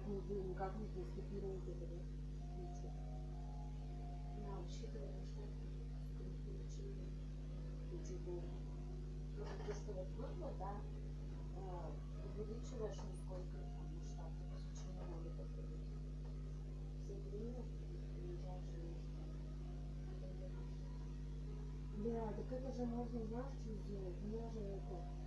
Поэтому вы никак не скопируете это, да? Ничего. Да, учитывая, что это получили. Очень плохо. Ну, то, что вот выплат, да, увеличиваешь насколько там масштаб, очень много подходит. Все время приезжаешь вместе. Это не Да, так это же можно, знаешь, что сделать? Можно это